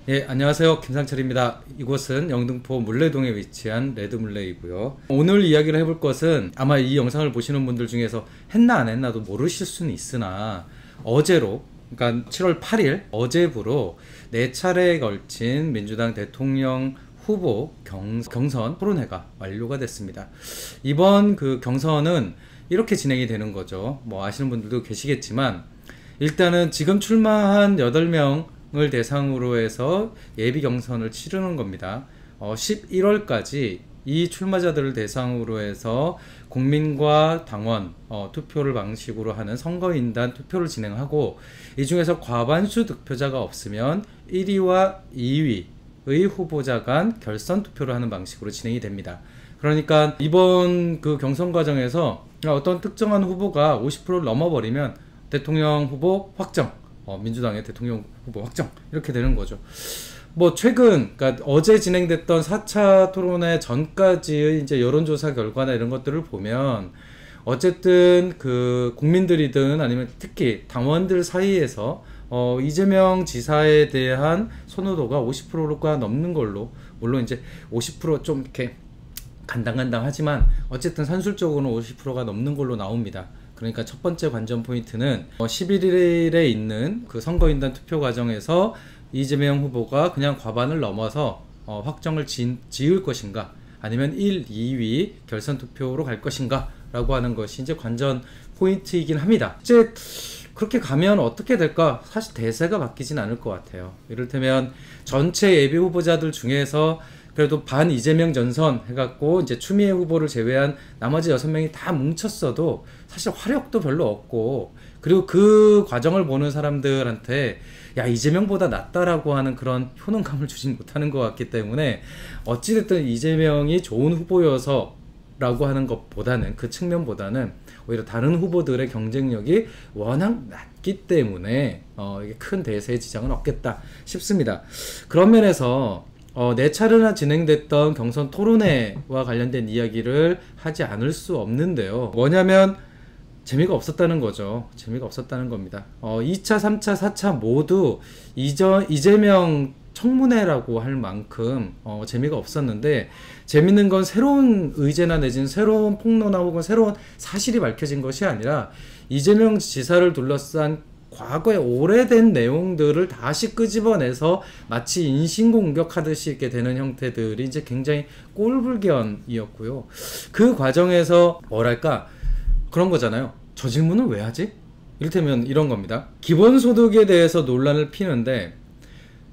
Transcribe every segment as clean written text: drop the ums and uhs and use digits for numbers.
예, 안녕하세요. 김상철입니다. 이곳은 영등포 물레동에 위치한 레드물레이고요. 오늘 이야기를 해볼 것은 아마 이 영상을 보시는 분들 중에서 했나 안 했나도 모르실 수는 있으나 어제로, 그러니까 7월 8일 어제부로 4차례에 걸친 민주당 대통령 후보 경선 토론회가 완료가 됐습니다. 이번 그 경선은 이렇게 진행이 되는 거죠. 뭐 아시는 분들도 계시겠지만 일단은 지금 출마한 8명을 대상으로 해서 예비 경선을 치르는 겁니다. 11월까지 이 출마자들을 대상으로 해서 국민과 당원 투표를 방식으로 하는 선거인단 투표를 진행하고, 이 중에서 과반수 득표자가 없으면 1위와 2위의 후보자 간 결선 투표를 하는 방식으로 진행이 됩니다. 그러니까 이번 그 경선 과정에서 어떤 특정한 후보가 50%를 넘어버리면 대통령 후보 확정, 민주당의 대통령 후보 확정, 이렇게 되는 거죠. 뭐 최근, 그러니까 어제 진행됐던 4차 토론회 전까지의 이제 여론조사 결과나 이런 것들을 보면 어쨌든 그 국민들이든 아니면 특히 당원들 사이에서 이재명 지사에 대한 선호도가 50%가 넘는 걸로, 물론 이제 50%좀 이렇게 간당간당하지만 어쨌든 산술적으로는 50%가 넘는 걸로 나옵니다. 그러니까 첫 번째 관전 포인트는 11일에 있는 그 선거인단 투표 과정에서 이재명 후보가 그냥 과반을 넘어서 확정을 지을 것인가, 아니면 1, 2위 결선 투표로 갈 것인가 라고 하는 것이 이제 관전 포인트이긴 합니다. 이제 그렇게 가면 어떻게 될까? 사실 대세가 바뀌진 않을 것 같아요. 이를테면 전체 예비 후보자들 중에서 그래도 반 이재명 전선 해갖고 이제 추미애 후보를 제외한 나머지 6명이 다 뭉쳤어도 사실 화력도 별로 없고, 그리고 그 과정을 보는 사람들한테 야, 이재명보다 낫다라고 하는 그런 효능감을 주진 못하는 것 같기 때문에, 어찌됐든 이재명이 좋은 후보여서 라고 하는 것보다는, 그 측면보다는 오히려 다른 후보들의 경쟁력이 워낙 낮기 때문에 이게 큰 대세의 지장은 없겠다 싶습니다. 그런 면에서 4차례나 진행됐던 경선 토론회와 관련된 이야기를 하지 않을 수 없는데요. 뭐냐면 재미가 없었다는 거죠. 재미가 없었다는 겁니다. 2차, 3차, 4차 모두 이재명 청문회라고 할 만큼 재미가 없었는데, 재밌는 건 새로운 의제나 내지는 새로운 폭로나 혹은 새로운 사실이 밝혀진 것이 아니라 이재명 지사를 둘러싼 과거의 오래된 내용들을 다시 끄집어내서 마치 인신공격하듯이 이렇게 되는 형태들이 이제 굉장히 꼴불견이었고요. 그 과정에서 뭐랄까 그런 거잖아요. 저 질문을 왜 하지? 이를테면 이런 겁니다. 기본소득에 대해서 논란을 피는데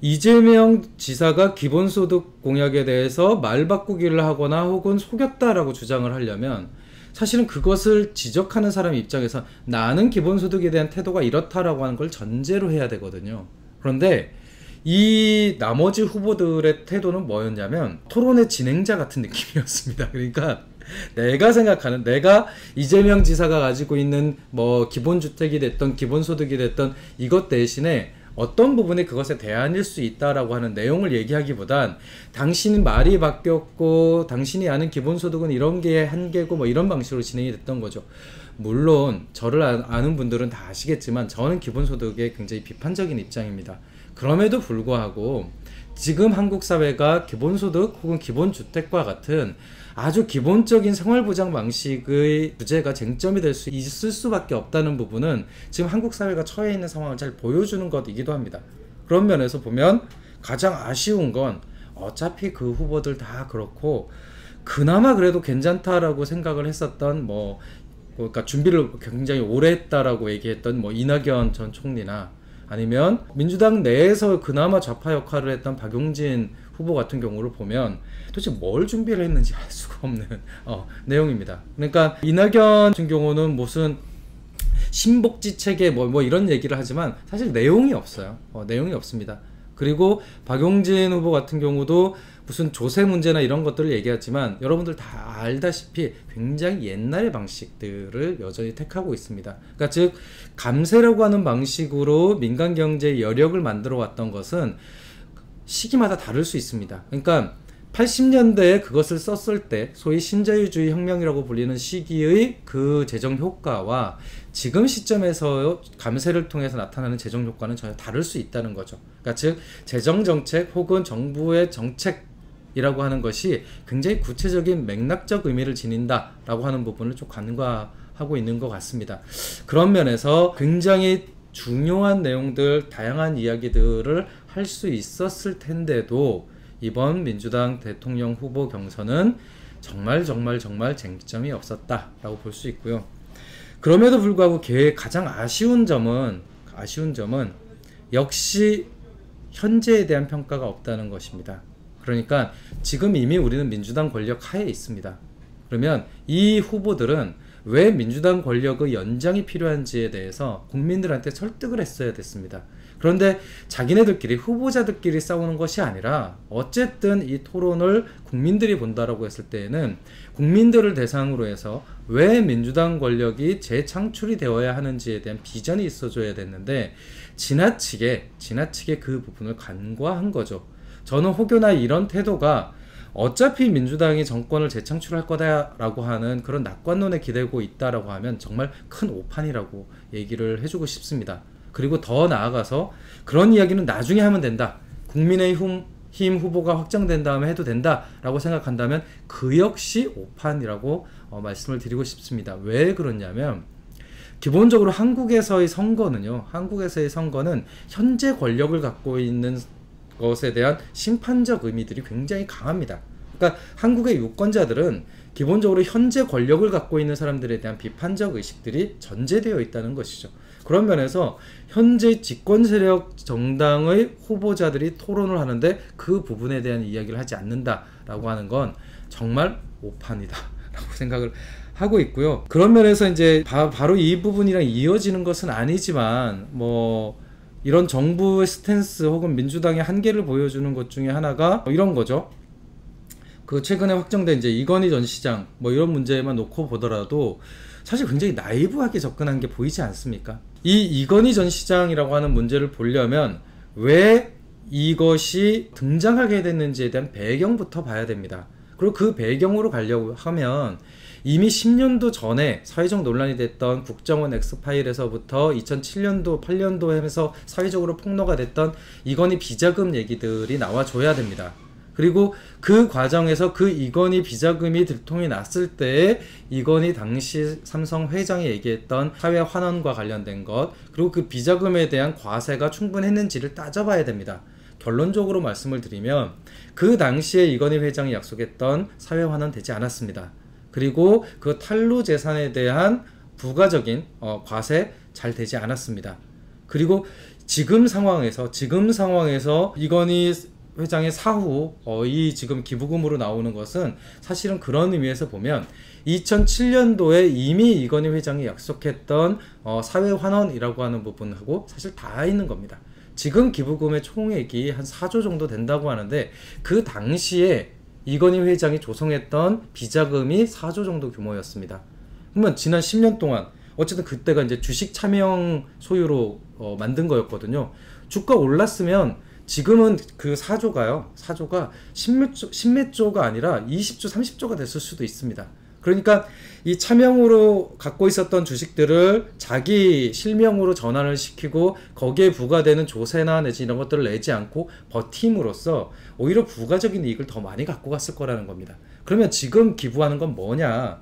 이재명 지사가 기본소득 공약에 대해서 말 바꾸기를 하거나 혹은 속였다라고 주장을 하려면 사실은 그것을 지적하는 사람 입장에서 나는 기본소득에 대한 태도가 이렇다라고 하는 걸 전제로 해야 되거든요. 그런데 이 나머지 후보들의 태도는 뭐였냐면 토론의 진행자 같은 느낌이었습니다. 그러니까 내가 생각하는, 내가 이재명 지사가 가지고 있는 뭐 기본주택이 됐던 기본소득이 됐던 이것 대신에 어떤 부분이 그것에 대안일 수 있다라고 하는 내용을 얘기하기보단 당신 말이 바뀌었고 당신이 아는 기본소득은 이런 게 한계고 뭐 이런 방식으로 진행이 됐던 거죠. 물론 저를 아는 분들은 다 아시겠지만 저는 기본소득에 굉장히 비판적인 입장입니다. 그럼에도 불구하고 지금 한국 사회가 기본소득 혹은 기본주택과 같은 아주 기본적인 생활보장 방식의 주제가 쟁점이 될 수 있을 수밖에 없다는 부분은 지금 한국 사회가 처해 있는 상황을 잘 보여주는 것이기도 합니다. 그런 면에서 보면 가장 아쉬운 건 어차피 그 후보들 다 그렇고 그나마 그래도 괜찮다라고 생각을 했었던 그러니까 준비를 굉장히 오래 했다라고 얘기했던 이낙연 전 총리나 아니면 민주당 내에서 그나마 좌파 역할을 했던 박용진 후보 같은 경우를 보면 도대체 뭘 준비를 했는지 알 수가 없는 내용입니다. 그러니까 이낙연 같은 경우는 무슨 신복지 체계 뭐 이런 얘기를 하지만 사실 내용이 없어요. 내용이 없습니다. 그리고 박용진 후보 같은 경우도 무슨 조세 문제나 이런 것들을 얘기했지만 여러분들 다 알다시피 굉장히 옛날의 방식들을 여전히 택하고 있습니다. 그러니까 즉 감세라고 하는 방식으로 민간 경제의 여력을 만들어 왔던 것은 시기마다 다를 수 있습니다. 그러니까 80년대에 그것을 썼을 때 소위 신자유주의 혁명이라고 불리는 시기의 그 재정 효과와 지금 시점에서 감세를 통해서 나타나는 재정 효과는 전혀 다를 수 있다는 거죠. 그러니까 즉 재정 정책 혹은 정부의 정책이라고 하는 것이 굉장히 구체적인 맥락적 의미를 지닌다라고 하는 부분을 좀 간과하고 있는 것 같습니다. 그런 면에서 굉장히 중요한 내용들, 다양한 이야기들을 할 수 있었을 텐데도 이번 민주당 대통령 후보 경선은 정말 쟁점이 없었다라고 볼 수 있고요. 그럼에도 불구하고 가장 아쉬운 점은 역시 현재에 대한 평가가 없다는 것입니다. 그러니까 지금 이미 우리는 민주당 권력 하에 있습니다. 그러면 이 후보들은 왜 민주당 권력의 연장이 필요한지에 대해서 국민들한테 설득을 했어야 됐습니다. 그런데 자기네들끼리 후보자들끼리 싸우는 것이 아니라 어쨌든 이 토론을 국민들이 본다라고 했을 때에는 국민들을 대상으로 해서 왜 민주당 권력이 재창출이 되어야 하는지에 대한 비전이 있어줘야 됐는데 지나치게 그 부분을 간과한 거죠. 저는 혹여나 이런 태도가 어차피 민주당이 정권을 재창출할 거다라고 하는 그런 낙관론에 기대고 있다라고 하면 정말 큰 오판이라고 얘기를 해주고 싶습니다. 그리고 더 나아가서 그런 이야기는 나중에 하면 된다. 국민의힘 후보가 확정된 다음에 해도 된다라고 생각한다면 그 역시 오판이라고 말씀을 드리고 싶습니다. 왜 그러냐면 기본적으로 한국에서의 선거는 현재 권력을 갖고 있는 것에 대한 심판적 의미들이 굉장히 강합니다. 그러니까 한국의 유권자들은 기본적으로 현재 권력을 갖고 있는 사람들에 대한 비판적 의식들이 전제되어 있다는 것이죠. 그런 면에서 현재 집권 세력 정당의 후보자들이 토론을 하는데 그 부분에 대한 이야기를 하지 않는다라고 하는 건 정말 오판이다라고 생각을 하고 있고요. 그런 면에서 이제 바로 이 부분이랑 이어지는 것은 아니지만 이런 정부의 스탠스 혹은 민주당의 한계를 보여주는 것 중에 하나가 이런 거죠. 그 최근에 확정된 이제 이건희 전 시장 이런 문제만 놓고 보더라도 사실 굉장히 나이브하게 접근한 게 보이지 않습니까? 이 이건희 전 시장이라고 하는 문제를 보려면 왜 이것이 등장하게 됐는지에 대한 배경부터 봐야 됩니다. 그리고 그 배경으로 가려고 하면 이미 10년도 전에 사회적 논란이 됐던 국정원 엑스파일에서부터 2007년도, 8년도 하면서 사회적으로 폭로가 됐던 이건희 비자금 얘기들이 나와줘야 됩니다. 그리고 그 과정에서 그 이건희 비자금이 들통이 났을 때 이건희 당시 삼성 회장이 얘기했던 사회 환원과 관련된 것, 그리고 그 비자금에 대한 과세가 충분했는지를 따져봐야 됩니다. 결론적으로 말씀을 드리면 그 당시에 이건희 회장이 약속했던 사회 환원 되지 않았습니다. 그리고 그 탈루 재산에 대한 부가적인 과세 잘 되지 않았습니다. 그리고 지금 상황에서 이건희 회장의 사후 이 지금 기부금으로 나오는 것은 사실은 그런 의미에서 보면 2007년도에 이미 이건희 회장이 약속했던 사회 환원이라고 하는 부분하고 사실 다 있는 겁니다. 지금 기부금의 총액이 한 4조 정도 된다고 하는데 그 당시에 이건희 회장이 조성했던 비자금이 4조 정도 규모였습니다. 그러면 지난 10년 동안 어쨌든 그때가 이제 주식 차명 소유로 만든 거였거든요. 주가 올랐으면 지금은 그 4조가 십몇 조가 아니라 20조, 30조가 됐을 수도 있습니다. 그러니까 이 차명으로 갖고 있었던 주식들을 자기 실명으로 전환을 시키고 거기에 부과되는 조세나 내지 이런 것들을 내지 않고 버팀으로써 오히려 부가적인 이익을 더 많이 갖고 갔을 거라는 겁니다. 그러면 지금 기부하는 건 뭐냐?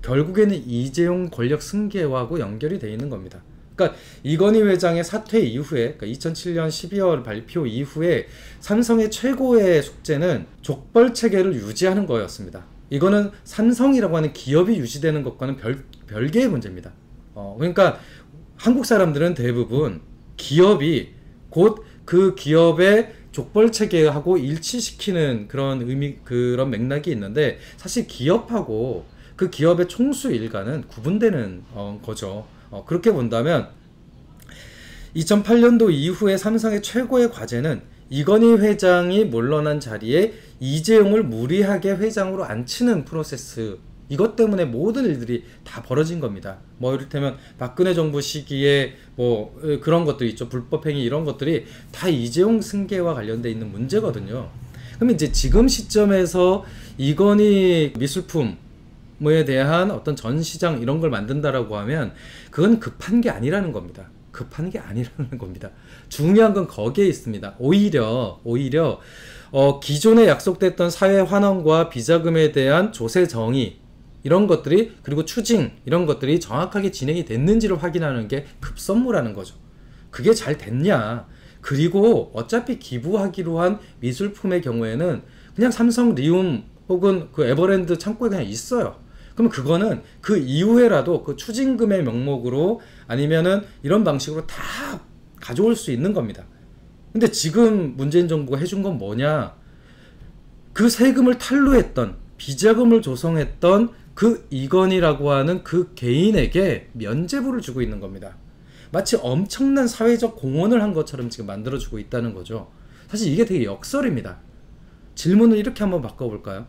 결국에는 이재용 권력 승계하고 연결이 돼 있는 겁니다. 그러니까 이건희 회장의 사퇴 이후에, 그러니까 2007년 12월 발표 이후에 삼성의 최고의 숙제는 족벌 체계를 유지하는 거였습니다. 이거는 삼성이라고 하는 기업이 유지되는 것과는 별개의 문제입니다. 그러니까 한국 사람들은 대부분 기업이 곧 그 기업의 족벌 체계하고 일치시키는 그런 맥락이 있는데 사실 기업하고 그 기업의 총수 일가는 구분되는 거죠. 그렇게 본다면 2008년도 이후에 삼성의 최고의 과제는 이건희 회장이 물러난 자리에 이재용을 무리하게 회장으로 앉히는 프로세스, 이것 때문에 모든 일들이 다 벌어진 겁니다. 이를테면 박근혜 정부 시기에 그런 것들이 있죠. 불법행위 이런 것들이 다 이재용 승계와 관련돼 있는 문제거든요. 그럼 이제 지금 시점에서 이건희 미술품에 대한 어떤 전시장 이런 걸 만든다라고 하면 그건 급한 게 아니라는 겁니다. 급한 게 아니라는 겁니다. 중요한 건 거기에 있습니다. 오히려 기존에 약속됐던 사회 환원과 비자금에 대한 조세 정의 이런 것들이, 그리고 추징 이런 것들이 정확하게 진행이 됐는지를 확인하는 게 급선무라는 거죠. 그게 잘 됐냐. 그리고 어차피 기부하기로 한 미술품의 경우에는 그냥 삼성 리움 혹은 그 에버랜드 창고에 그냥 있어요. 그럼 그거는 그 이후에라도 그 추징금의 명목으로 아니면은 이런 방식으로 다 가져올 수 있는 겁니다. 근데 지금 문재인 정부가 해준 건 뭐냐? 그 세금을 탈루했던, 비자금을 조성했던 그 이건희라고 하는 그 개인에게 면제부를 주고 있는 겁니다. 마치 엄청난 사회적 공헌을 한 것처럼 지금 만들어주고 있다는 거죠. 사실 이게 되게 역설입니다. 질문을 이렇게 한번 바꿔볼까요?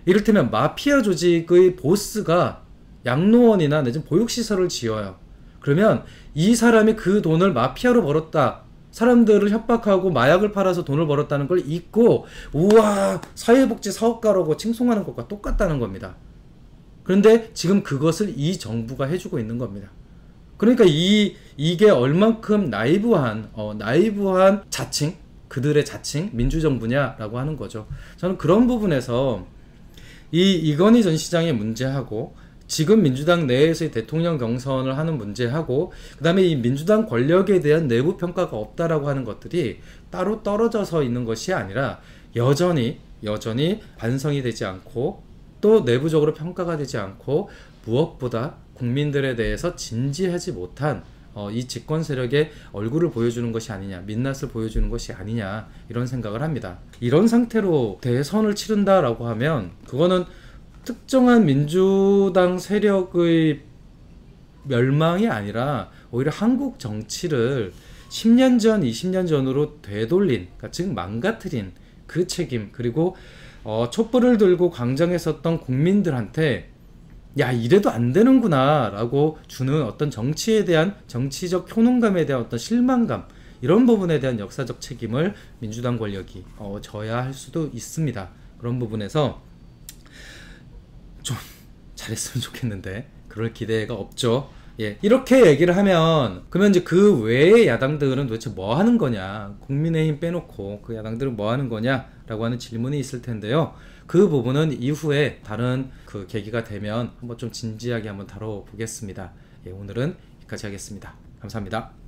이를테면 마피아 조직의 보스가 양로원이나 내지는 보육시설을 지어요. 그러면 이 사람이 그 돈을 마피아로 벌었다, 사람들을 협박하고 마약을 팔아서 돈을 벌었다는 걸 잊고 우와 사회복지 사업가라고 칭송하는 것과 똑같다는 겁니다. 그런데 지금 그것을 이 정부가 해주고 있는 겁니다. 그러니까 이게 얼만큼 나이브한 자칭, 그들의 자칭 민주정부냐라고 하는 거죠. 저는 그런 부분에서 이건희 전 시장의 문제하고 지금 민주당 내에서의 대통령 경선을 하는 문제하고 그 다음에 이 민주당 권력에 대한 내부 평가가 없다라고 하는 것들이 따로 떨어져서 있는 것이 아니라 여전히 반성이 되지 않고 또 내부적으로 평가가 되지 않고 무엇보다 국민들에 대해서 진지하지 못한 이 집권 세력의 얼굴을 보여주는 것이 아니냐, 민낯을 보여주는 것이 아니냐, 이런 생각을 합니다. 이런 상태로 대선을 치른다라고 하면 그거는 특정한 민주당 세력의 멸망이 아니라 오히려 한국 정치를 10년 전, 20년 전으로 되돌린, 그러니까 즉 망가뜨린 그 책임, 그리고 촛불을 들고 광장에 섰던 국민들한테 야 이래도 안 되는구나 라고 주는 어떤 정치에 대한 정치적 효능감에 대한 어떤 실망감, 이런 부분에 대한 역사적 책임을 민주당 권력이 져야 할 수도 있습니다. 그런 부분에서 좀 잘했으면 좋겠는데 그럴 기대가 없죠. 예, 이렇게 얘기를 하면 그러면 이제 그 외의 야당들은 도대체 뭐 하는 거냐, 국민의힘 빼놓고 그 야당들은 뭐 하는 거냐 라고 하는 질문이 있을 텐데요. 그 부분은 이후에 다른 그 계기가 되면 한번 좀 진지하게 한번 다뤄보겠습니다. 예, 오늘은 여기까지 하겠습니다. 감사합니다.